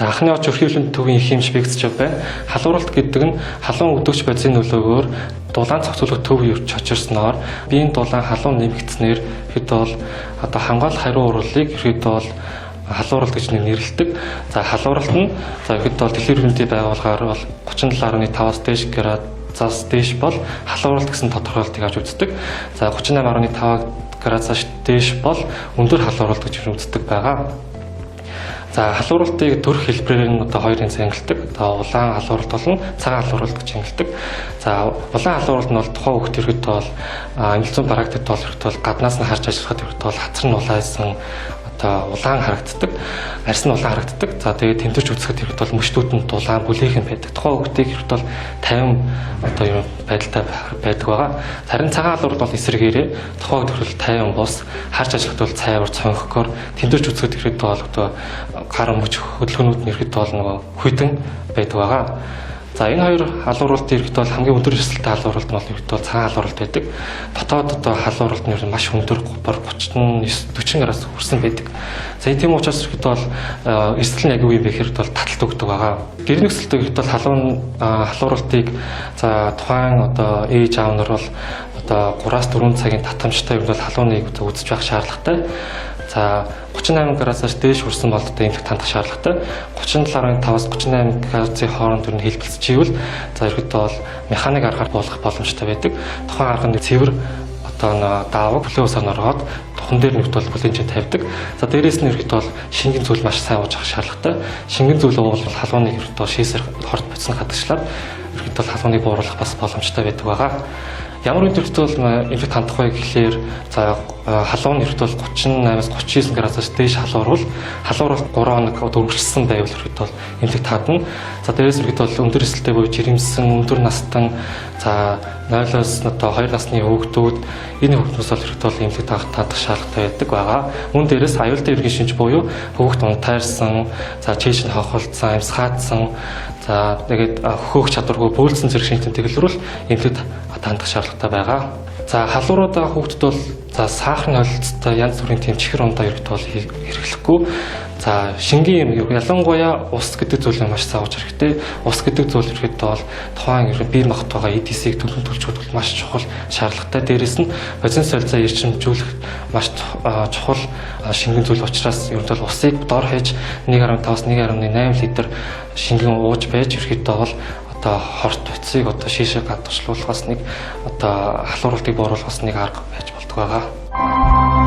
За анхны оч өрхөйлөнд төвийн их хэмж бэгдэж байна. Халууралт гэдэг нь халуун өдөгч байдлын нөлөөгөөр дулаан цогцолгох төв явж очирсноор биеийн дулаан халуун нэмэгдснээр хэд бол одоо хамгаалах хариу уралыг хэд бол халууралт гэж нэрлэдэг. За халууралт нь за хэд бол дэлхийн эрүүл мэндийн байгууллагаар бол 37.5-аас дээш градусаас дээш бол халууралт гэсэн тодорхойлолтыг авч үздэг. За 38.5 градусаас дээш бол өндөр халууралт гэж үздэг байгаа. За халууралтыг төрөх хэлбэрээр нь одоо хоёрын ангилдаг. Одоо улаан халууралт болон цагаан халууралт гэж ангилдаг. За улаан халууралт нь бол тухайн хүүхд төрөхөд бол эмгэлзүүн практикт бол гаднаас нь харж ажиллахад бол хацар нь улаасан одоо улаан харагддаг. Арьс нь улаан харагддаг. За тэгээд тэмдэрч үзэхэд ихэд бол мөчтүүд нь дулаан бүлэхэн байдаг. Тухайн хүүхдийг ихэд бол 50 одоо юм байдалтай байдаг байгаа. Харин цагаан халууралт бол эсрэгээрээ тухайн төрөл 50 бус харж ажиллахад бол цайвар цонхгоор тэмдэрч үзэхэд ихэд бол одоо гар мөч хөдөлгөөнүүд нь ихэд бол нөгөө хүйтэн байдаг байгаа. За энэ хоёр халууралт ирэхэд бол хамгийн өндөр эсрэлтэй халууралт нь бол ирэхэд бол цагаан халууралт байдаг. Дотоод одоо халууралт нь маш өндөр 39-40 градус хүрсэн байдаг. За тийм учраас ирэхэд бол эсрэл нь яг юу юм бэ гэхээр бол таталт өгдөг байгаа. Гэр нөхцөлтэй ирэхэд бол халууралтыг за тухайн одоо ээж аав нар бол одоо 3-4 цагийн татамжтай юм бол халууныг үзэж байх шаардлагатай. За 38 градусаас дээш хүрсэн бол одоо эмнэлэгт хандах шаардлагатай. 37.5-аас 38 градусын хооронд төрний хэлбэлцчихвэл за ихэд бол механик аргаар буулгах боломжтой байдаг. Тухайн арга нь цэвэр одоо даавар бүлээн усаар ороод тухан дээр нэгт бол бүлээн чинь тавьдаг. За дээрээс нь ихэд бол шингэн зүйл маш сайн ууж авах шаардлагатай. Шингэн зүйл уул халууныг ихэд бол шийсээр хорт бодсон хадагчлаар ихэд бол халууныг бууруулах бас боломжтой байдаг байгаа. Ямар үедэрт бол эмнэлэгт хандах вэ гэхлээр за халуун ихэд бол 38-аас 39 градусаас дээш халуурвал 3 хоног өргөжлсөн байвал ихэд бол эмнэлэгт хадна. За дээрээс ихэд бол өндөр эсэлтэй буюу жирэмсэн, өндөр настан за 0-оос одоо 2 насны хүүхдүүд энэ хүүхднээс бол ихэд бол эмнэлэгт хандах шаардлагатай байдаг байгаа. Мөн дээрээс аюултай эргэн шинж буюу хүүхд унтаарсан, за чэйш нь хохолцсон, амьсгаадсан, за тэгээд хөөх чадваргүй бөөлсөн зэрэг шинжтэй тэглэрүүл эмнэлэгт хандах шаардлагатай байгаа. За халуураад байгаа хүүхдэд бол за сахарын холилцтой янз бүрийн тийм чихэр ундаа ирэхэд бол хэрэглэхгүй. За шингийн юм ялангуяа ус гэдэг зүйл маш зааж хэрэгтэй. Ус гэдэг зүйл ирэхэд бол тухайн бие махбодгоо EDC-г төлөвлөн төлжүүд бол маш чухал шаардлагатай. Дээрээс нь бозин солилцоо эрчимжүүлэх маш чухал шингэн зүйл учраас ер нь бол усыг дор хаяж 1.5-аас 1.8 литр шингэн ууж байж ирэхэд бол одоо хорт утсыг одоо шийшээ гадагшлуулахаас нэг одоо халууралтыг бууруулахаас нэг арга байж болдог байгаа.